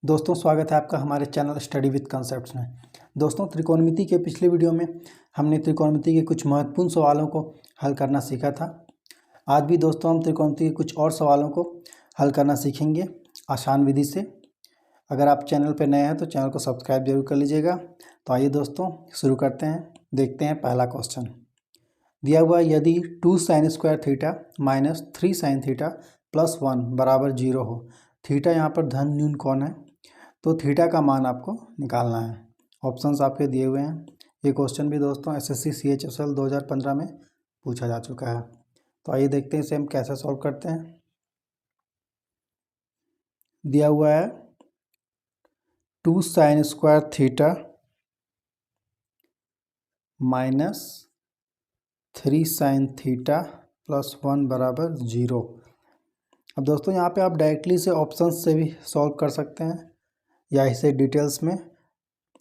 दोस्तों स्वागत है आपका हमारे चैनल स्टडी विद कॉन्सेप्ट्स में। दोस्तों त्रिकोणमिति के पिछले वीडियो में हमने त्रिकोणमिति के कुछ महत्वपूर्ण सवालों को हल करना सीखा था। आज भी दोस्तों हम त्रिकोणमिति के कुछ और सवालों को हल करना सीखेंगे आसान विधि से। अगर आप चैनल पर नए हैं तो चैनल को सब्सक्राइब जरूर कर लीजिएगा। तो आइए दोस्तों शुरू करते हैं। देखते हैं पहला क्वेश्चन दिया हुआ, यदि 2 sin square theta minus 3 sin theta plus 1 बराबर 0 हो। थीटा यहाँ पर धन न्यून कौन है, तो थीटा का मान आपको निकालना है। ऑप्शंस आपके दिए हुए हैं। ये क्वेश्चन भी दोस्तों एसएससी CHSL 2015 में पूछा जा चुका है। तो आइए देखते हैं इसे हम कैसे सॉल्व करते हैं। दिया हुआ है 2 sin square theta minus 3 sin theta plus 1 बराबर 0। अब दोस्तों यहाँ पे आप डायरेक्टली से ऑप्शंस से भी सॉल्व कर सकते हैं या इसे डिटेल्स में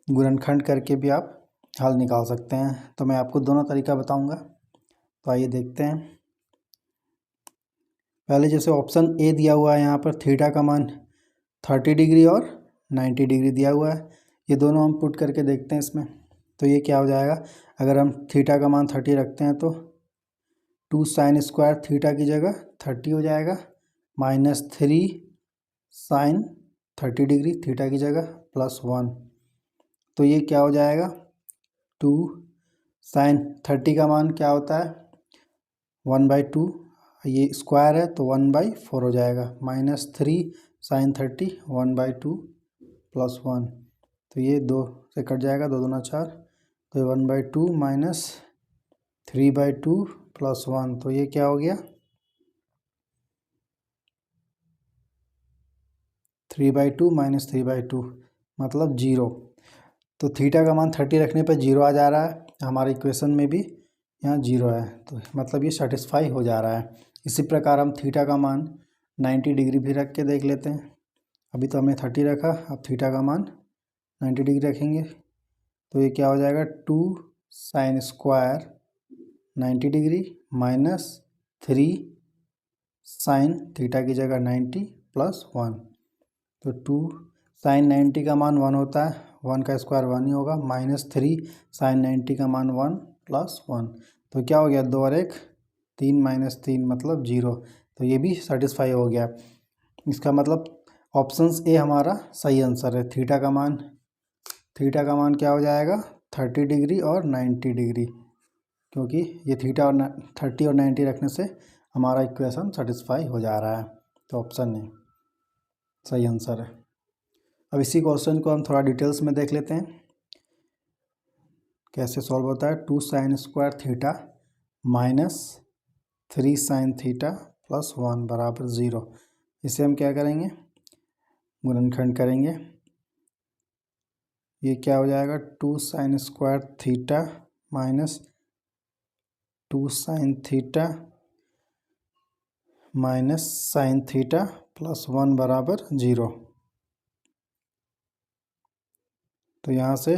गुणनखंड करके भी आप हल निकाल सकते हैं। तो मैं आपको दोनों तरीका बताऊंगा। तो आइए देखते हैं। पहले जैसे ऑप्शन ए दिया हुआ है, यहाँ पर थीटा का मान 30 डिग्री और 90 डिग्री दिया हुआ है। ये दोनों हम पुट करके देखते हैं इसमें। तो ये क्या हो जाएगा, अगर हम थीटा का मान 30 रखते हैं तो 2 sin स्क्वायर थीटा की जगह 30 हो जाएगा, माइनस 3 sin 30 डिग्री थीटा की जगह प्लस 1। तो ये क्या हो जाएगा, 2 sin 30 का मान क्या होता है 1/2, ये स्क्वायर है तो 1/4 हो जाएगा, माइनस 3 sin 30 1/2 प्लस 1। तो ये 2 से कट जाएगा, 2 दूना 4, तो ये 1/2 माइनस 3/2 प्लस 1। तो ये क्या हो गया 3/2 माइनस 3/2 मतलब 0। तो थीटा का मान 30 रखने पर 0 आ जा रहा है। हमारे इक्वेशन में भी यहाँ 0 है, तो मतलब ये सेटिस्फाई हो जा रहा है। इसी प्रकार हम थीटा का मान 90 डिग्री भी रख के देख लेते हैं। अभी तो हमने 30 रखा, अब थीटा का मान 90 डिग्री रखेंगे। तो ये क्या हो जाएगा 2 sin square 90 degree minus 3 sin theta की जगह 90 प्लस 1। तो 2 sin 90 का मान 1 होता है, 1 का स्क्वायर 1 ही होगा, माइनस 3 sin 90 का मान 1 प्लस 1। तो क्या हो गया 2 और 1 3 माइनस 3 मतलब 0। तो ये भी सेटिस्फाई हो गया। इसका मतलब ऑप्शंस ए हमारा सही आंसर है। थीटा का मान क्या हो जाएगा 30 डिग्री और 90 डिग्री, क्योंकि ये थीटा और 30 और 90 रखने से हमारा इक्वेशन सेटिस्फाई हो जा रहा है। तो ऑप्शन ए सही आंसर है। अब इसी क्वेश्चन को हम थोड़ा डिटेल्स में देख लेते हैं कैसे सॉल्व होता है। 2 sin square theta minus 3 sin theta plus 1 बराबर 0। इसे हम क्या करेंगे गुणनखंड करेंगे। ये क्या हो जाएगा 2 sin square theta minus 2 sin theta minus sin theta plus 1 बराबर 0। तो यहाँ से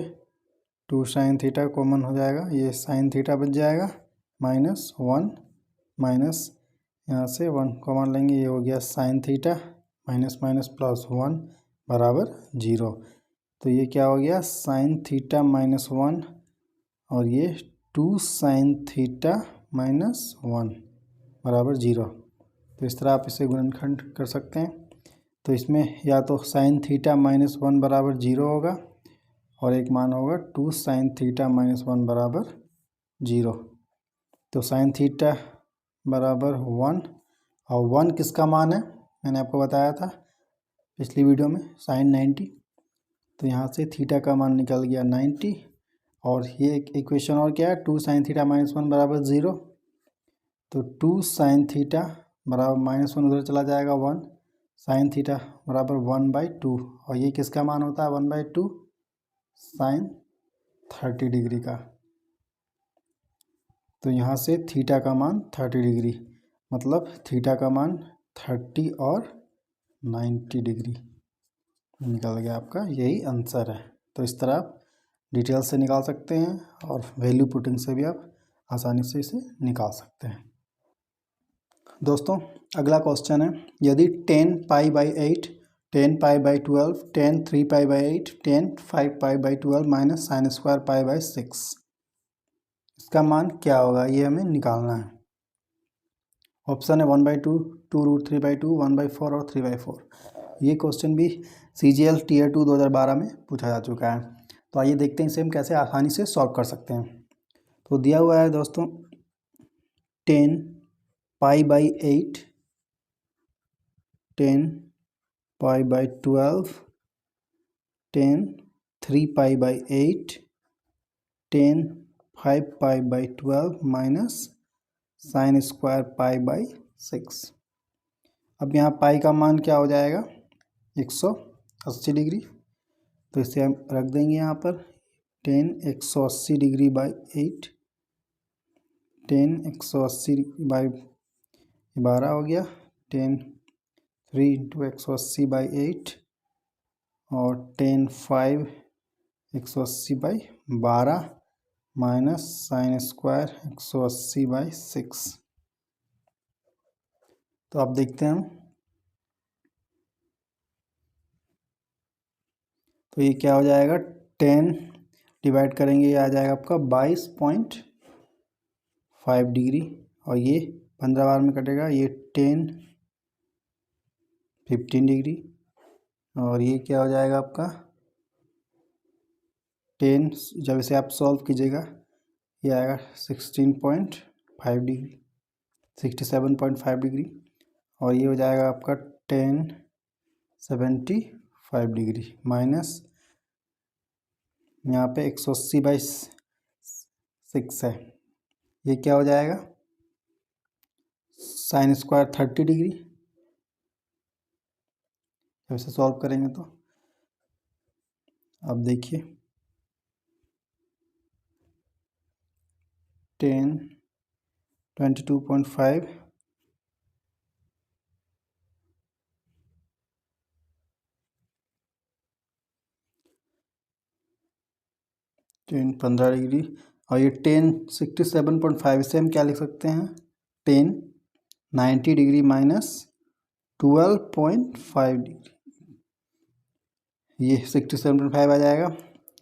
2 sin थीटा कॉमन हो जाएगा, ये sin थीटा बच जाएगा, माइनस 1 माइनस यहाँ से 1 कॉमन लेंगे, ये हो गया sin theta minus minus plus 1 बराबर 0। तो ये क्या हो गया sin थीटा माइनस 1 और ये 2 sin थीटा माइनस 1 बराबर 0। तो इस तरह आप इसे गुणनखंड कर सकते हैं। तो इसमें या तो sin थीटा माइनस 1 बराबर 0 होगा और एक मान होगा 2 sin थीटा माइनस 1 बराबर 0। तो sin थीटा बराबर 1 और 1 किसका मान है मैंने आपको बताया था पिछली वीडियो में sin 90। तो यहाँ से थीटा का मान निकल गया 90 और ये एक इक्वेशन और क्या है 2 sin थीटा माइनस 1 बराबर 0। तो 2 sin थीटा बराबर माइनस 1 उधर चला जाएगा 1, sin थीटा बराबर 1/2 और ये किसका मान होता है 1/2 sin 30 डिग्री का। तो यहाँ से थीटा का मान 30 डिग्री मतलब थीटा का मान 30 और 90 डिग्री निकल गया आपका, यही आंसर है। तो इस तरह आप डिटेल से निकाल सकते हैं और वैल्यू पुटिंग से भी आप आसानी से इसे निकाल सकते हैं। दोस्तों अगला क्वेश्चन है, यदि 10 π/8 10 पाई/12, 10 3 पाई/8, 10 5 पाई/12 माइनस साइन स्क्वायर पाई/6। इसका मान क्या होगा ये हमें निकालना है। ऑप्शन है 1/2, 2√3/2, 1/4 और 3/4। ये क्वेश्चन भी CGL Tier 2 2012 में पूछा जा चुका है। तो आइए देखते हैं इसे हम कैसे आसानी से सॉल्व कर सकते हैं। तो दिया हुआ है दोस्तों 10 पाई/8, 10 पाई/12, 10 3 पाई/8, 10 5 पाई/12 माइनस साइन स्क्वायर पाई/6। अब यहाँ पाई का मान क्या हो जाएगा 180 डिग्री। तो इसे हम रख देंगे यहाँ पर 10 180 डिग्री बाई 8, 10 180 बाई 12 हो गया, 10 3 इंटू 180/8 और 10 5 180/12 माइनस साइन स्क्वायर 180/6। तो आप देखते हैं तो ये क्या हो जाएगा 10 डिवाइड करेंगे ये आ जाएगा आपका 22.5 डिग्री और ये 15 बार में कटेगा, ये 10 15 डिग्री और ये क्या हो जाएगा आपका 10, जब इसे आप सॉल्व कीजिएगा ये आएगा 16.5 डिग्री 67.5 डिग्री और ये हो जाएगा आपका 10 75 डिग्री माइनस यहाँ पे 180/6 है। ये क्या हो जाएगा साइन स्क्वायर 30 डिग्री। जब इसे सॉल्व करेंगे तो अब देखिए 10 22.5 10 15 डिग्री और ये 10 67.5, इसे हम क्या लिख सकते हैं 10 90 डिग्री माइनस 12.5 डिग्री, ये 67.5 आ जाएगा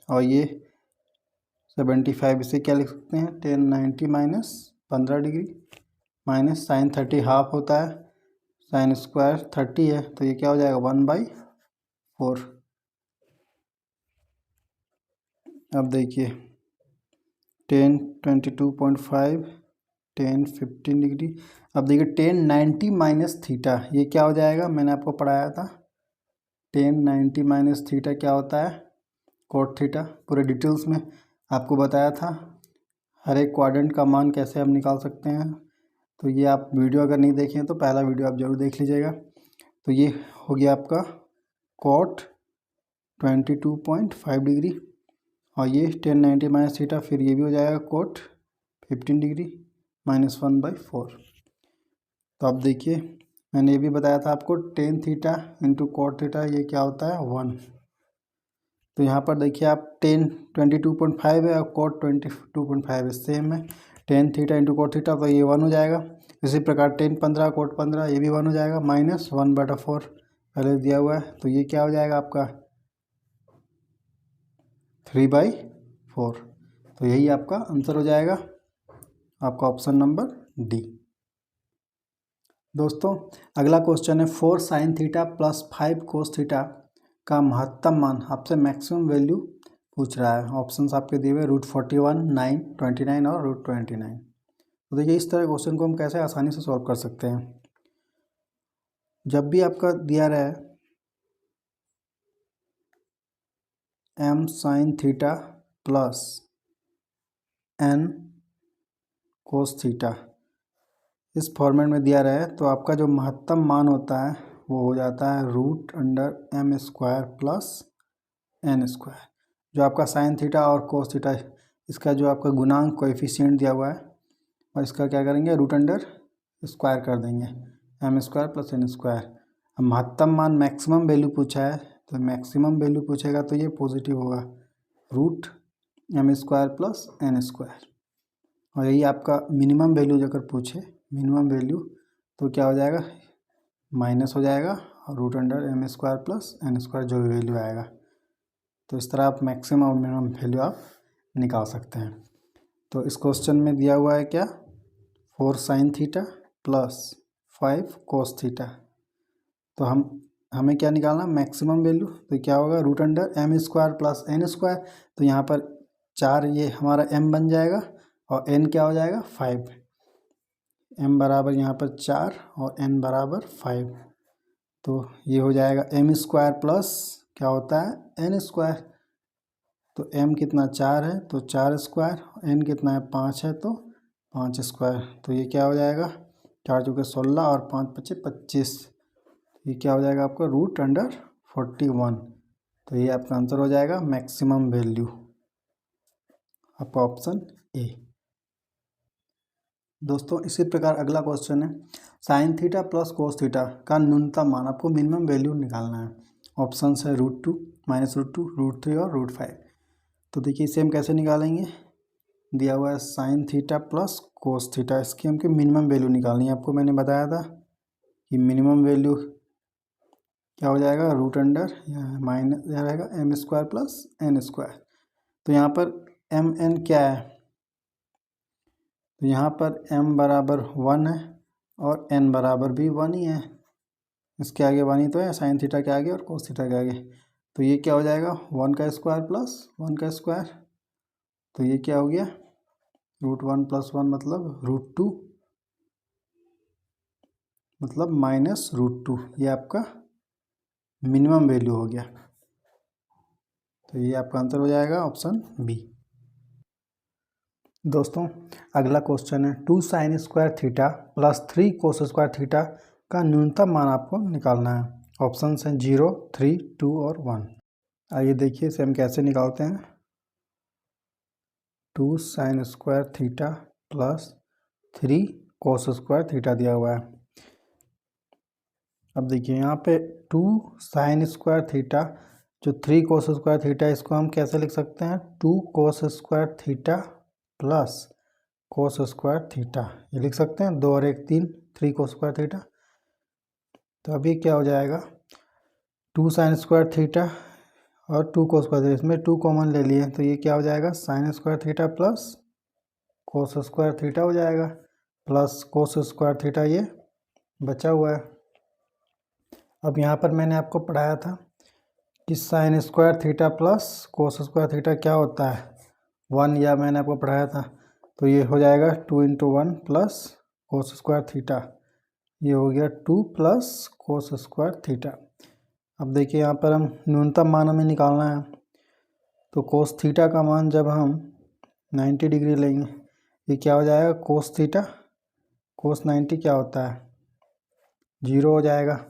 और ये 75, इसे क्या लिख सकते हैं 10 90 minus 15 degree minus sine 30 half होता है, साइन स्क्वायर 30 है तो ये क्या हो जाएगा 1/4। अब देखिए 10 22.5 10 15 डिग्री। अब देखिए 10 90 माइनस थीटा ये क्या हो जाएगा, मैंने आपको पढ़ाया था 10 90 माइनस थीटा क्या होता है कोट थीटा, पूरे डिटेल्स में आपको बताया था। हर एक क्वाड्रेंट का मान कैसे हम निकाल सकते हैं, तो ये आप वीडियो अगर नहीं देखें तो पहला वीडियो आप ज़रूर देख लीजिएगा। तो ये हो गया आपका कोट 22.5 डिग्री और ये 10 90 माइनस थीटा, फिर ये भी हो जाएगा कोट 15 डिग्री माइनस 1/4। तो अब देखिए मैंने ये भी बताया था आपको 10 थीटा इंटू कोट थीटा ये क्या होता है 1। तो यहाँ पर देखिए आप 10 22.5 है और कोट 22.5 है, सेम है 10 थीटा इंटू कोट थीटा तो ये 1 हो जाएगा। इसी प्रकार 10 15 कोट 15 ये भी 1 हो जाएगा माइनस 1/4 पहले दिया हुआ है, तो ये क्या हो जाएगा आपका 3/4। तो यही आपका आंसर हो जाएगा, आपका ऑप्शन नंबर डी। दोस्तों अगला क्वेश्चन है 4 sine theta plus 5 cos theta का महत्तम मान आपसे मैक्सिमम वैल्यू पूछ रहा है। ऑप्शंस आपके दिए हुए √41, 9, 29 और √29। तो देखिए इस तरह क्वेश्चन को हम कैसे आसानी से सॉल्व कर सकते हैं। जब भी आपका दिया रहा है m sign theta plus n cos theta इस फॉर्मेट में दिया रहा है तो आपका जो महत्तम मान होता है वो हो जाता है √m² प्लस n स्क्वायर। जो आपका साइन थीटा और कोस थीटा इसका जो आपका गुणांक कोएफिशिएंट दिया हुआ है और इसका क्या करेंगे √स्क्वायर कर देंगे m² प्लस n²। अब महत्तम मान मैक्सिमम वैल्यू पूछा है तो मैक्सिमम वैल्यू पूछेगा तो ये पॉजिटिव होगा √m² प्लस n²। और यही आपका मिनिमम वैल्यू अगर पूछे मिनिमम वैल्यू तो क्या हो जाएगा माइनस हो जाएगा और root under M square plus N square जो भी वैल्यू आएगा। तो इस तरह आप मैक्सिमम और मिनिमम वैल्यू आप निकाल सकते हैं। तो इस क्वेश्चन में दिया हुआ है क्या, 4 sine theta plus 5 cos theta. तो हमें क्या निकालना, मैक्सिमम वैल्यू। तो क्या होगा, root under M square plus N square. तो यहाँ पर 4 ये हमारा m बन जाएगा और n क्या हो जाएगा 5। m बराबर यहाँ पर 4 और n बराबर 5। तो ये हो जाएगा एम स्क्वायर प्लस क्या होता है n स्क्वायर। तो m कितना 4 है तो 4 स्क्वायर, n कितना है 5 है तो 5 स्क्वायर। तो ये क्या हो जाएगा, 4 चौके 16 और 5 पच्चे 25। ये क्या हो जाएगा आपका रूट अंडर 41। तो ये आपका आंसर हो जाएगा मैक्सिमम वैल्यू, आपका ऑप्शन ए। दोस्तों इसी प्रकार अगला क्वेश्चन है, sign theta plus cos theta का न्यूनतम मान, आपको मिनिमम वैल्यू निकालना है। ऑप्शन है √2, -√2, √3 और √5। तो देखिए इसे हम कैसे निकालेंगे, दिया हुआ है sign theta plus cos theta, इसकी हमको मिनिमम वैल्यू निकालनी है। आपको मैंने बताया था कि मिनिमम वैल्यू क्या हो जाएगा, रूट अंडर माइनस यह रहेगा M square plus N square. तो यहाँ पर एम एन क्या है, तो यहाँ पर m बराबर 1 है और n बराबर भी 1 ही है। इसके आगे 1 ही तो है, साइन थीटा के आगे और कोस थीटा के आगे। तो ये क्या हो जाएगा 1 का स्क्वायर प्लस 1 का स्क्वायर। तो ये क्या हो गया, √1 + 1 मतलब √2 मतलब -√2। ये आपका मिनिमम वैल्यू हो गया। तो ये आपका आंसर हो जाएगा ऑप्शन बी। दोस्तों अगला क्वेश्चन है, 2 sine square theta plus 3 cos square theta का न्यूनतम मान आपको निकालना है। ऑप्शन हैं 0, 3, 2 और 1। आइए देखिए इसे हम कैसे निकालते हैं। 2 sine square theta plus 3 cos square theta दिया हुआ है। अब देखिए यहाँ पे 2 साइन स्क्वायर थीटा जो 3 कोस स्क्वायर थीटा, इसको हम कैसे लिख सकते हैं, 2 cos square theta plus cos square theta. ये लिख सकते हैं 2 और 1 3, 3 कोस स्क्वायर थीटा। तो अभी क्या हो जाएगा, 2 साइन स्क्वायर थीटा और 2 कोस स्क्वायर थीटा, इसमें 2 कॉमन ले लिए तो ये क्या हो जाएगा sine square theta plus cos square theta हो जाएगा, प्लस कोस स्क्वायर थीटा ये बचा हुआ है। अब यहाँ पर मैंने आपको पढ़ाया था कि sine square theta plus cos square theta क्या होता है 1, या मैंने आपको पढ़ाया था। तो ये हो जाएगा 2 × 1 प्लस कोस स्क्वायर थीटा। ये हो गया 2 प्लस कोस स्क्वायर थीटा। अब देखिए यहाँ पर हम न्यूनतम मान हमें निकालना है। तो कोस थीटा का मान जब हम 90 डिग्री लेंगे, ये क्या हो जाएगा कोस थीटा, कोस 90 क्या होता है 0 हो जाएगा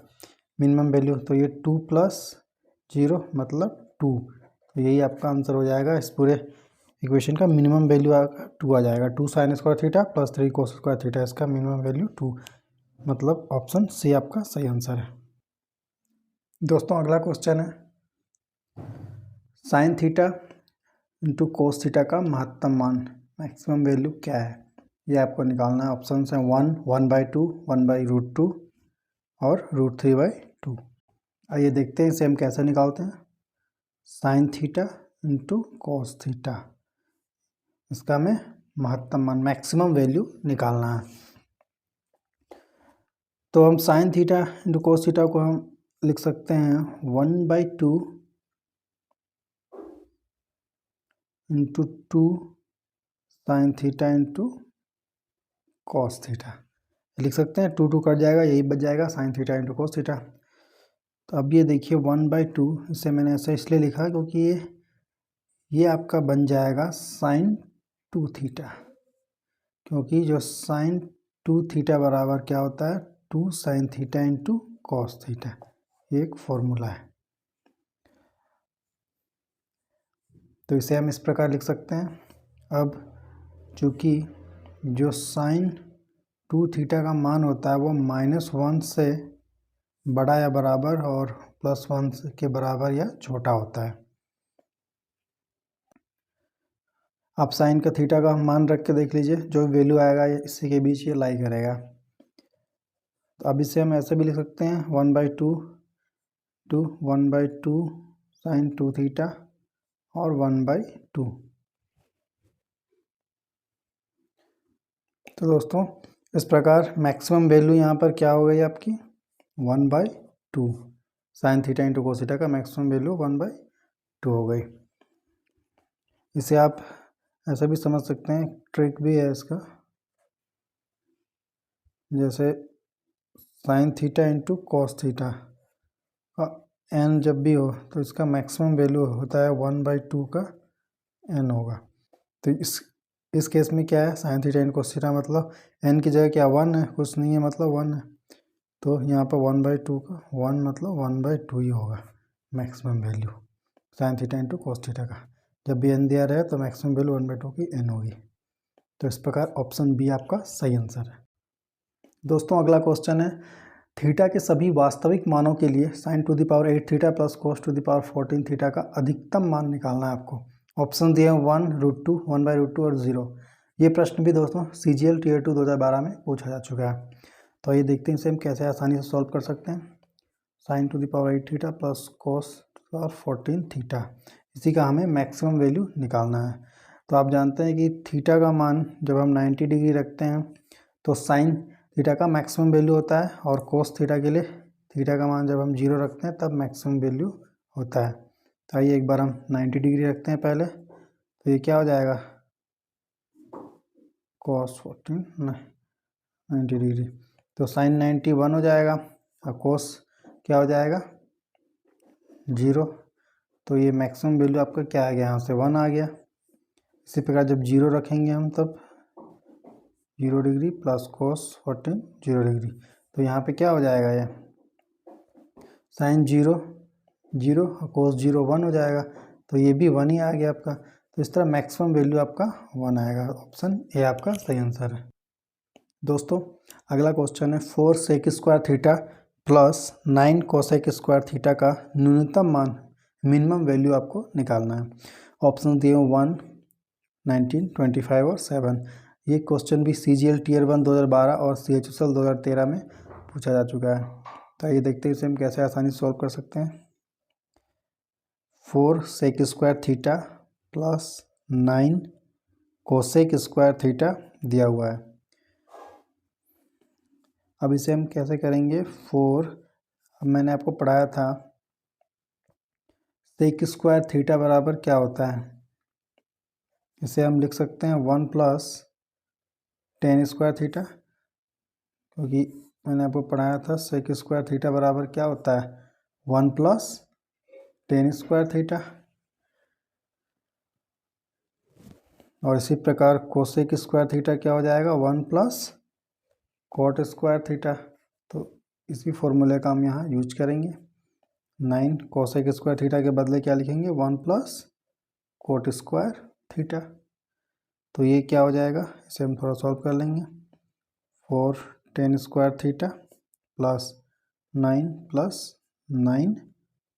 मिनिमम वैल्यू। तो ये 2 + 0 मतलब 2। तो यही आपका आंसर हो जाएगा, इस पूरे इक्वेशन का मिनिमम वैल्यू 2 आ जाएगा। 2 sine square theta plus 3 cos square theta, इसका मिनिमम वैल्यू 2, मतलब ऑप्शन सी आपका सही आंसर है। दोस्तों अगला क्वेश्चन है, sine theta into cos theta का महत्तम मान, मैक्सिमम वैल्यू क्या है, ये आपको निकालना है। ऑप्शन हैं 1, 1/2, 1/√2 और √3/2। आइए देखते हैं इसे हम कैसे निकालते हैं। Sine theta into cos theta, इसका हमें महत्तम मान मैक्सिमम वैल्यू निकालना है। तो हम sine theta into cos theta को हम लिख सकते हैं 1/2 into 2 sine theta into cos theta, लिख सकते हैं 2 कट जाएगा, यही बच जाएगा sine theta into cos theta. तो अब ये देखिए 1/2, इसे मैंने ऐसा इसलिए लिखा क्योंकि ये आपका बन जाएगा साइन 2 थीटा, क्योंकि जो साइन 2 थीटा बराबर क्या होता है 2 sine theta into cos theta, एक फॉर्मूला है। तो इसे हम इस प्रकार लिख सकते हैं। अब चूँकि जो साइन 2 थीटा का मान होता है वो -1 से बड़ा या बराबर और +1 के बराबर या छोटा होता है। आप साइन का थीटा का मान रख के देख लीजिए, जो वैल्यू आएगा इसी के बीच ये लाई करेगा। तो अब इसे हम ऐसे भी लिख सकते हैं 1/2 टू 1/2 साइन 2 थीटा और 1/2। तो दोस्तों इस प्रकार मैक्सिमम वैल्यू यहाँ पर क्या हो गई आपकी 1/2 sine theta into cos theta का मैक्सिमम वैल्यू 1/2 हो गई। इसे आप ऐसा भी समझ सकते हैं, ट्रिक भी है इसका, जैसे sine theta into cos theta का एन जब भी हो तो इसका मैक्सिमम वैल्यू होता है 1/2 का एन होगा। तो इस केस में क्या है, sine theta into cos theta मतलब एन की जगह क्या 1 है, कुछ नहीं है मतलब 1 है, तो यहाँ पर 1/2 का 1 मतलब 1/2 ही होगा maximum value sine theta into cos theta का। जब भी एन दिया रहे तो मैक्सिमम वैल्यू 1/2 की एन होगी। तो इस प्रकार ऑप्शन बी आपका सही आंसर है। दोस्तों अगला क्वेश्चन है, थीटा के सभी वास्तविक मानों के लिए sine to the power 8 theta plus cos to the power 14 theta का अधिकतम मान निकालना है आपको। ऑप्शन दिए हैं 1, √2, 1/√2 और 0। ये प्रश्न भी दोस्तों CGL Tier 2 2012 में पूछा जा चुका है। तो ये देखते हैं इसे हम कैसे आसानी से सॉल्व कर सकते हैं। Sign to the power 8 theta plus cos power 14 theta, इसी का हमें मैक्सिमम वैल्यू निकालना है। तो आप जानते हैं कि थीटा का मान जब हम 90 डिग्री रखते हैं तो साइन थीटा का मैक्सिमम वैल्यू होता है, और कोस थीटा के लिए थीटा का मान जब हम 0 रखते हैं तब मैक्सिमम वैल्यू होता है। तो आइए एक बार हम 90 डिग्री रखते हैं पहले, तो ये क्या हो जाएगा cos 14 90 डिग्री, तो साइन 91 हो जाएगा और कोस क्या हो जाएगा 0। तो ये मैक्सिमम वैल्यू आपका क्या आ गया, यहाँ से 1 आ गया। इसी प्रकार जब 0 रखेंगे हम तब 0 डिग्री प्लस कोस 14 0 डिग्री, तो यहाँ पे क्या हो जाएगा, ये साइन 0 0 और कोस 0 1 हो जाएगा, तो ये भी 1 ही आ गया आपका। तो इस तरह मैक्सिमम वैल्यू आपका 1 आएगा। ऑप्शन ए आपका सही आंसर है। दोस्तों अगला क्वेश्चन है, 4 sec square theta plus 9 cosec square theta का न्यूनतम मान मिनिमम वैल्यू आपको निकालना है। ऑप्शन दिए 1, 19, 25 और 7। ये क्वेश्चन भी CGL Tier 1 2012 और CHSL 2013 में पूछा जा चुका है। तो ये देखते हैं इसे हम कैसे आसानी से सॉल्व कर सकते हैं। 4 sec square theta plus 9 cosec square theta दिया हुआ है। अब इसे हम कैसे करेंगे, 4, अब मैंने आपको पढ़ाया था सेक स्क्वायर थीटा बराबर क्या होता है, इसे हम लिख सकते हैं 1 प्लस टेन स्क्वायर थीटा, क्योंकि मैंने आपको पढ़ाया था सेक स्क्वायर थीटा बराबर क्या होता है 1 प्लस टेन स्क्वायर थीटा। और इसी प्रकार कोसेक स्क्वायर थीटा क्या हो जाएगा 1 प्लस कॉट स्क्वायर थीटा। तो इसी फॉर्मूले का हम यहाँ यूज करेंगे। 9 कोसेक स्क्वायर थीटा के बदले क्या लिखेंगे 1 प्लस कोट स्क्वायर थीटा। तो ये क्या हो जाएगा, इसे हम थोड़ा सॉल्व कर लेंगे। 4 ten square theta plus 9 plus 9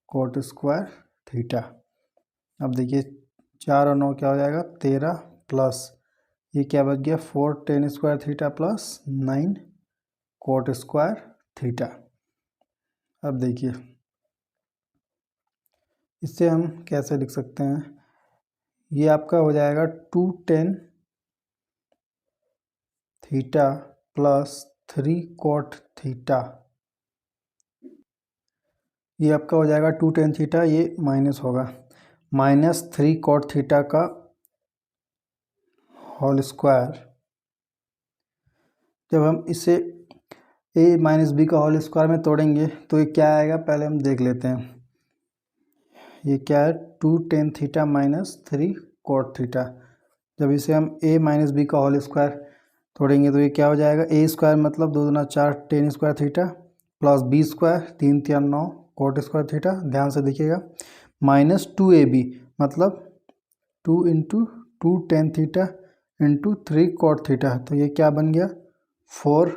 coat square theta. अब देखिए 4 और 9 क्या हो जाएगा 13 प्लस ये क्या बच गया 4 ten square theta plus 9 coat square theta. अब देखिए इससे हम कैसे लिख सकते हैं, ये आपका हो जाएगा 2 tan theta plus 3 cot theta. ये आपका हो जाएगा 2 टेन थीटा, ये माइनस होगा, माइनस 3 कोट थीटा का होल स्क्वायर। जब हम इसे a माइनस बी का होल स्क्वायर में तोड़ेंगे तो ये क्या आएगा, पहले हम देख लेते हैं। ये क्या है 2 tan theta minus 3 cot theta. जब इसे हम a माइनस बी का होल स्क्वायर तोड़ेंगे तो ये क्या हो जाएगा, a स्क्वायर मतलब 2 दूना 4 ten square theta plus b square 3 3 9 coat square theta. ध्यान से देखिएगा, माइनस 2ab मतलब 2 into 2 tan theta into 3 cot theta. तो ये क्या बन गया 4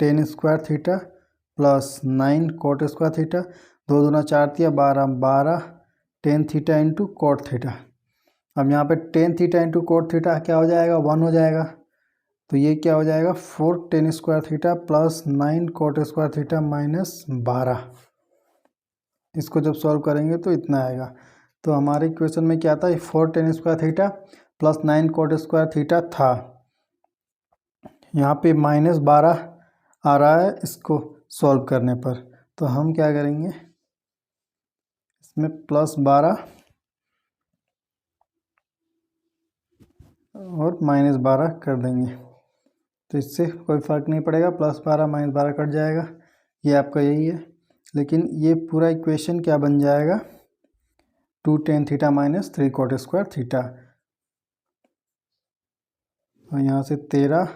ten square theta plus 9 coat square theta. 2 दूना 4 तिया 12 12 tan theta into cot theta. अब यहाँ पे tan theta into cot theta क्या हो जाएगा 1 हो जाएगा। तो ये क्या हो जाएगा 4 ten square theta plus 9 coat square theta minus 12। इसको जब सॉल्व करेंगे तो इतना आएगा। तो हमारे इक्वेशन में क्या था, 4 tan square theta plus 9 cot square theta था। यहाँ पे -12 आ रहा है इसको सॉल्व करने पर। तो हम क्या करेंगे, इसमें +12 और -12 कर देंगे, तो इससे कोई फ़र्क नहीं पड़ेगा, +12 -12 कट जाएगा। ये आपका यही है, लेकिन ये पूरा इक्वेशन क्या बन जाएगा, 2 tan theta minus 3 cot square theta. और यहाँ से 13,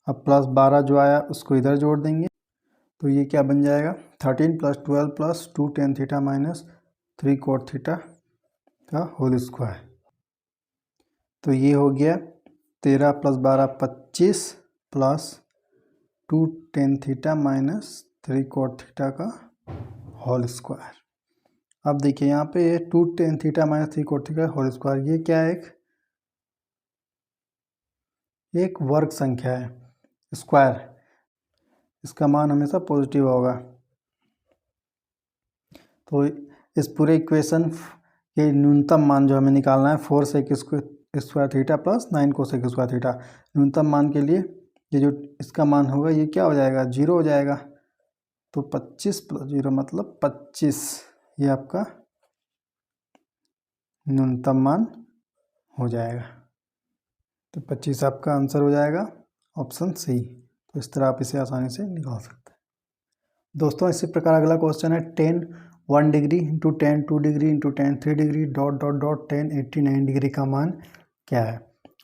अब +12 जो आया उसको इधर जोड़ देंगे, तो ये क्या बन जाएगा, 13 + 12 + 2 tan theta minus 3 cot theta का होल स्क्वायर। तो ये हो गया 13 + 12 25 plus 2 tan theta minus 3 cot theta का होल स्क्वायर। अब देखिए यहाँ पे 2 tan theta minus 3 cot theta whole square, ये क्या है, एक वर्ग संख्या है, स्क्वायर, इसका मान हमेशा पॉजिटिव होगा। तो इस पूरे इक्वेशन के न्यूनतम मान जो हमें निकालना है, 4 sec square theta plus 9 cosec square theta, न्यूनतम मान के लिए ये जो इसका मान होगा ये क्या हो जाएगा, 0 हो जाएगा। तो 25 + 0 मतलब 25, ये आपका न्यूनतम मान हो जाएगा। तो 25 आपका आंसर हो जाएगा, ऑप्शन सी। तो इस तरह आप इसे आसानी से निकाल सकते हैं। दोस्तों इसी प्रकार अगला क्वेश्चन है, tan 1 degree into tan 2 degree into tan 3 degree dot dot dot tan 89 degree का मान क्या है,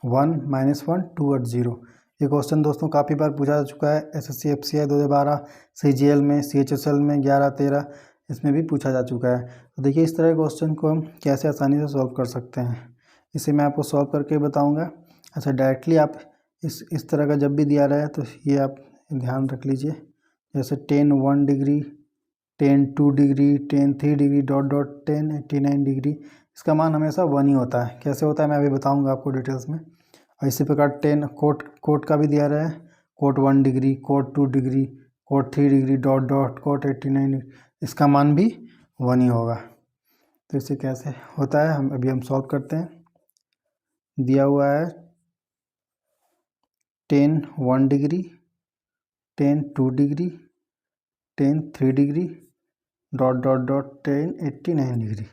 1 -1 2 और 0। ये क्वेश्चन दोस्तों काफ़ी बार पूछा जा चुका है, SSC FCI 2012, CGL में, CHSL में 11-13, इसमें भी पूछा जा चुका है। तो देखिए इस तरह के क्वेश्चन को हम कैसे आसानी से सॉल्व कर सकते हैं, इसे मैं आपको सॉल्व करके बताऊँगा। अच्छा, डायरेक्टली आप इस तरह का जब भी दिया रहा है तो ये आप ध्यान रख लीजिए, जैसे tan 1 degree, tan 2 degree, tan 3 degree dot dot tan 89 degree, इसका मान हमेशा 1 ही होता है। कैसे होता है मैं अभी बताऊंगा आपको डिटेल्स में। और इसी प्रकार tan कोट का भी दिया रहा है, cot 1 degree, cot 2 degree, cot 3 degree dot dot cot 89 degree, इसका मान भी 1 ही होगा। तो इसे कैसे होता है हम सॉल्व करते हैं। दिया हुआ है tan 1 degree, tan 2 degree, tan 3 degree dot dot dot tan 89 degree.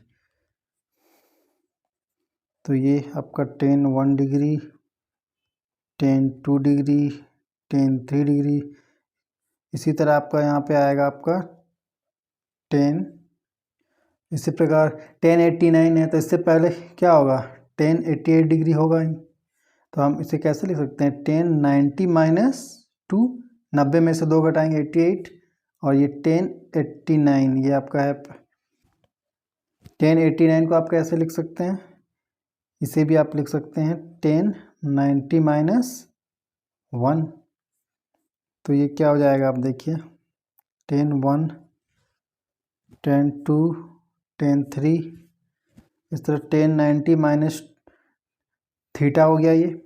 तो ये आपका tan 1 degree, tan 2 degree, tan 3 degree, इसी तरह आपका यहाँ पे आएगा आपका tan, इसी प्रकार tan 89 है तो इससे पहले क्या होगा, tan 88 डिग्री होगा ही। तो हम इसे कैसे लिख सकते हैं, tan 90 - 2, 90 में से 2 घटाएंगे 88, और ये tan 89, ये आपका है। tan 89 को आप कैसे लिख सकते हैं, इसे भी आप लिख सकते हैं tan 90 - 1। तो ये क्या हो जाएगा, आप देखिए tan 1, tan 2, tan 3, इस तरह tan 90 - थीटा हो गया। ये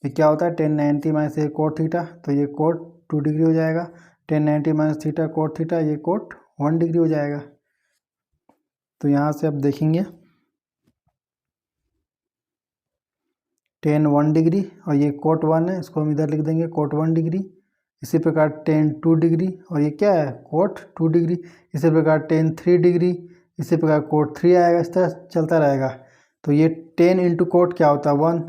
क्या होता है, tan 90 - कोट थीटा, तो ये कोट 2 डिग्री हो जाएगा। tan 90 - थीटा कोट थीटा, ये कोट 1 डिग्री हो जाएगा। तो यहाँ से आप देखेंगे tan 1 डिग्री और ये कोट 1 है, इसको हम इधर लिख देंगे कोट 1 डिग्री। इसी प्रकार tan 2 डिग्री और ये क्या है, कोट 2 डिग्री। इसी प्रकार tan 3 डिग्री, इसी प्रकार कोट 3 आएगा, इस तरह चलता रहेगा। तो ये tan इंटू कोट क्या होता है, 1,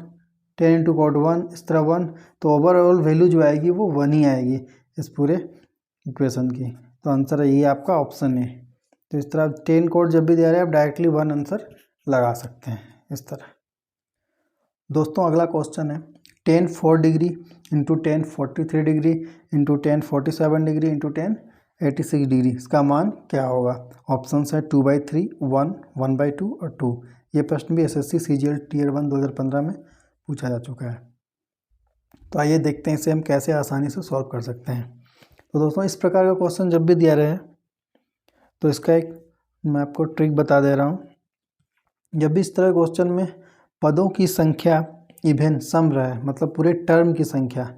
tan इंटू कोट 1, इस तरह 1। तो ओवरऑल वैल्यू जो आएगी वो 1 ही आएगी इस पूरे इक्वेशन की। तो आंसर ये आपका ऑप्शन है। तो इस तरह tan कोट जब भी दे रहे हैं आप डायरेक्टली 1 आंसर लगा सकते हैं इस तरह। दोस्तों अगला क्वेश्चन है, tan 4 degree into tan 43 degree into tan 47 degree into tan 86 degree, इसका मान क्या होगा। ऑप्शंस है 2/3, 1, 1/2 और 2। ये प्रश्न भी SSC CGL Tier 1 2015 में पूछा जा चुका है। तो आइए देखते हैं इसे हम कैसे आसानी से सॉल्व कर सकते हैं। तो दोस्तों इस प्रकार का क्वेश्चन जब भी दिया रहे तो इसका एक मैं आपको ट्रिक बता दे रहा हूँ। जब भी इस तरह क्वेश्चन में पदों की संख्या इवन सम रहे, मतलब पूरे टर्म की संख्या,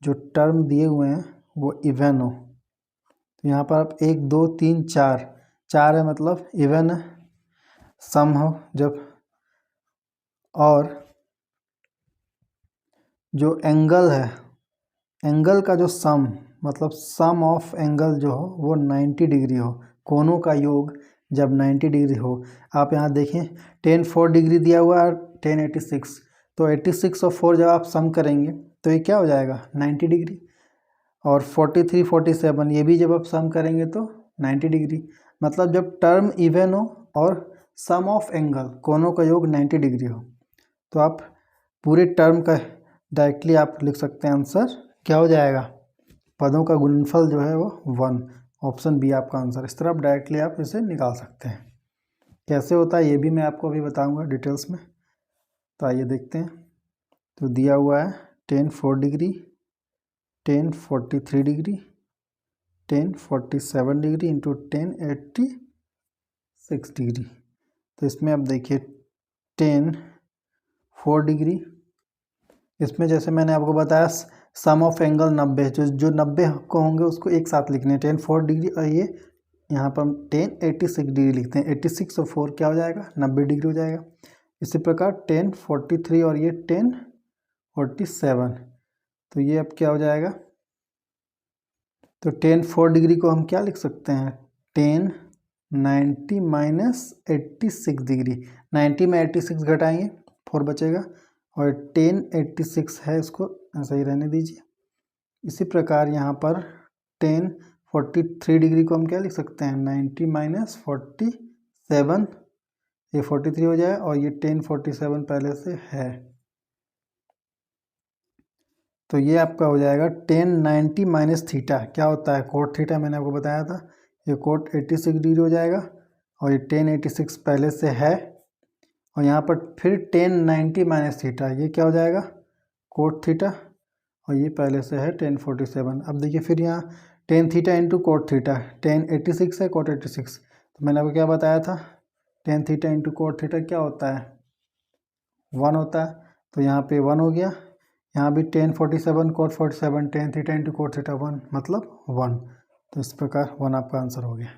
जो टर्म दिए हुए हैं वो इवन हो, तो यहाँ पर आप 1 2 3 4 4 है मतलब इवन है, सम हो जब, और जो एंगल है, एंगल का जो सम मतलब सम ऑफ एंगल जो हो वो 90 डिग्री हो, कोनों का योग जब 90 डिग्री हो। आप यहाँ देखें 10 4 डिग्री दिया हुआ है, 10 86, तो 86 और 4 जब आप सम करेंगे तो ये क्या हो जाएगा 90 डिग्री, और 43 47 ये भी जब आप सम करेंगे तो 90 डिग्री। मतलब जब टर्म इवन हो और सम ऑफ एंगल कोनों का योग 90 डिग्री हो तो आप पूरे टर्म का डायरेक्टली आप लिख सकते हैं, आंसर क्या हो जाएगा, पदों का गुणनफल जो है वो 1, ऑप्शन बी आपका आंसर। इस तरह आप डायरेक्टली आप इसे निकाल सकते हैं। कैसे होता है ये भी मैं आपको अभी बताऊंगा डिटेल्स में। तो आइए देखते हैं। तो दिया हुआ है 10 4 degree, 10 43 degree, 10 47 degree into 10 86 degree. तो इसमें आप देखिए 10 4 डिग्री, इसमें जैसे मैंने आपको बताया सम ऑफ एंगल 90, जो 90 को होंगे उसको एक साथ लिखने हैं, 10 4 डिग्री, और ये यहाँ पर हम 10 86 डिग्री लिखते हैं, 86 और 4 क्या हो जाएगा 90 डिग्री हो जाएगा। इसी प्रकार 10 43 और ये 10 47, तो ये अब क्या हो जाएगा, तो 10 4 डिग्री को हम क्या लिख सकते हैं 10 90 माइनस 86 डिग्री, 90 में 86 घटाएंगे 4 बचेगा, और 10 86 है, इसको ऐसा ही रहने दीजिए। इसी प्रकार यहाँ पर 10 43 डिग्री को हम क्या लिख सकते हैं 90 माइनस 47, ये 43 हो जाए, और ये 10 47 पहले से है, तो ये आपका हो जाएगा 10 90 माइनस थीटा, क्या होता है कोट थीटा, मैंने आपको बताया था, ये कोट 86 डिग्री हो जाएगा, और ये 10 86 पहले से है, और यहाँ पर फिर 10 90 माइनस थीटा, ये क्या हो जाएगा कोट थीटा, और ये पहले से है 10 47। अब देखिए फिर यहाँ 10 थीटा इंटू कोट थीटा, 10 86 है कोट 86, तो मैंने आपको क्या बताया था 10 थीटा इंटू कोट थीटा क्या होता है 1 होता है, तो यहाँ पे 1 हो गया, यहाँ भी 10 47 cot 47, 10 theta into cot theta 1 मतलब 1, तो इस प्रकार 1 आपका आंसर हो गया।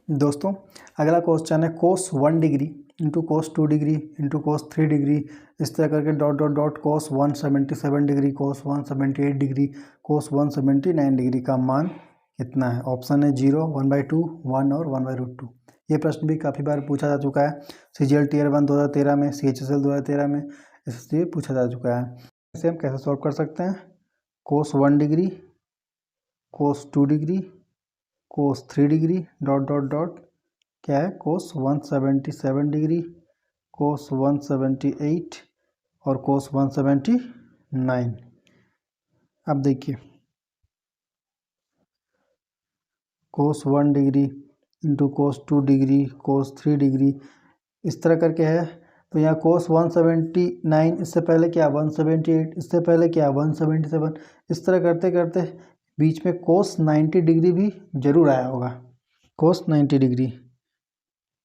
दोस्तों अगला क्वेश्चन है कोस 1 degree into cos 2 degree into cos 3 degree, इस तरह करके डॉट डॉट डॉट कोस 177 डिग्री, कोस 178 डिग्री, कोस 179 डिग्री का मान कितना है। ऑप्शन है 0, 1/2, 1 और 1/√2। ये प्रश्न भी काफ़ी बार पूछा जा चुका है, CGL Tier 1 2013 में, CHSL 2013 में इसलिए पूछा जा चुका है। इसे हम कैसे सॉल्व कर सकते हैं, कोस 1 डिग्री, कोस 2 डिग्री, कोस 3 डिग्री डॉट डॉट डॉट क्या है कोस 177 डिग्री, कोस 178 और कोस 179। अब देखिए कोस 1 डिग्री इंटू कोस 2 डिग्री, कोस 3 डिग्री, इस तरह करके है, तो यहाँ कोस 179, इससे पहले क्या 178, इससे पहले क्या 177, इस तरह करते करते बीच में कोस 90 डिग्री भी जरूर आया होगा, कोस 90 डिग्री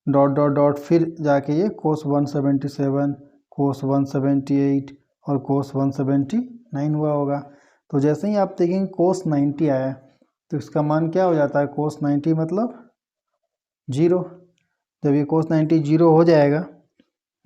डॉट डॉट डॉट फिर जाके ये कोस 177, कोस 178 और कोस 179 हुआ होगा। तो जैसे ही आप देखेंगे कोस 90 आया तो इसका मान क्या हो जाता है कोस 90 मतलब 0। जब ये कोस 90 0 हो जाएगा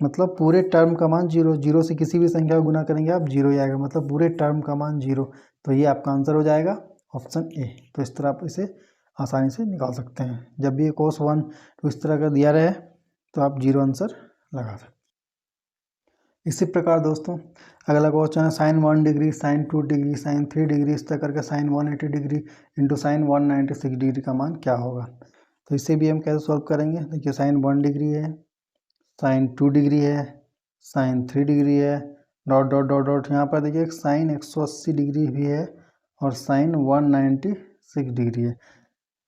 मतलब पूरे टर्म का मान 0, 0 से किसी भी संख्या को गुना करेंगे आप 0 ही आएगा, मतलब पूरे टर्म का मान 0, तो ये आपका आंसर हो जाएगा ऑप्शन ए। तो इस तरह आप इसे आसानी से निकाल सकते हैं, जब भी ये कोस 1 तो इस तरह का दिया रहे तो आप 0 आंसर लगा सकते हैं। इसी प्रकार दोस्तों अगला क्वेश्चन है sine 1 degree, sine 2 degree, sine 3 degree, इस तरह करके sine 180 degree into sine 196 degree का मान क्या होगा। तो इसे भी हम कैसे सॉल्व करेंगे, देखिए साइन 1 डिग्री है, साइन 2 डिग्री है, साइन 3 डिग्री है, डॉट डॉट डॉट डॉट यहाँ पर देखिए साइन 180 डिग्री भी है और साइन 196 डिग्री है।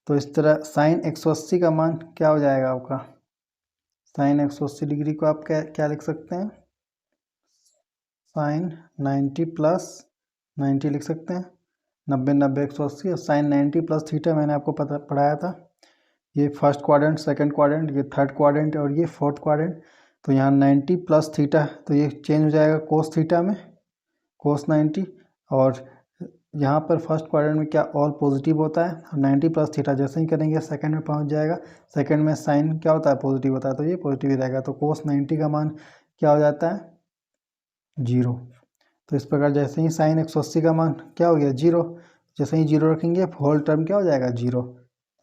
तो इस तरह साइन 180 का मान क्या हो जाएगा आपका, साइन 180 डिग्री को आप क्या लिख सकते हैं, साइन 90 प्लस 90 लिख सकते हैं, 90 90 180, और साइन 90 प्लस थीटा मैंने आपको पढ़ाया था, ये फर्स्ट क्वाड्रेंट, सेकंड क्वाड्रेंट, ये थर्ड क्वाड्रेंट और ये फोर्थ क्वाड्रेंट। तो यहाँ 90 प्लस थीटा तो ये चेंज हो जाएगा कोस थीटा में, कोस 90, और यहाँ पर फर्स्ट क्वाड्रेंट में क्या ऑल पॉजिटिव होता है, 90 प्लस थीटा जैसे ही करेंगे सेकंड में पहुँच जाएगा। सेकंड में साइन क्या होता है, पॉजिटिव होता है, तो ये पॉजिटिव ही रहेगा। तो कोस 90 का मान क्या हो जाता है, 0। तो इस प्रकार जैसे ही साइन 180 का मान क्या हो गया, 0, जैसे ही 0 रखेंगे होल टर्म क्या हो जाएगा, 0।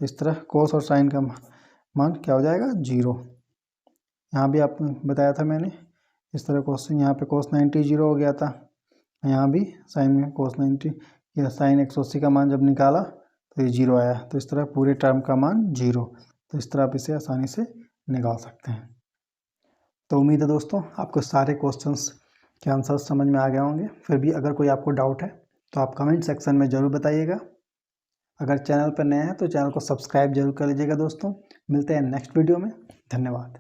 इस तरह कोस और साइन का मान क्या हो जाएगा, 0। यहाँ भी आपको बताया था मैंने, इस तरह कोस, यहाँ पे कोस 90 0 हो गया था, यहाँ भी साइन में कोस 90 या साइन 180 का मान जब निकाला तो ये 0 आया। तो इस तरह पूरे टर्म का मान 0। तो इस तरह आप इसे आसानी से निकाल सकते हैं। तो उम्मीद है दोस्तों आपको सारे क्वेश्चंस के आंसर समझ में आ गए होंगे। फिर भी अगर कोई आपको डाउट है तो आप कमेंट सेक्शन में ज़रूर बताइएगा। अगर चैनल पर नए हैं तो चैनल को सब्सक्राइब जरूर कर लीजिएगा दोस्तों। मिलते हैं नेक्स्ट वीडियो में। धन्यवाद।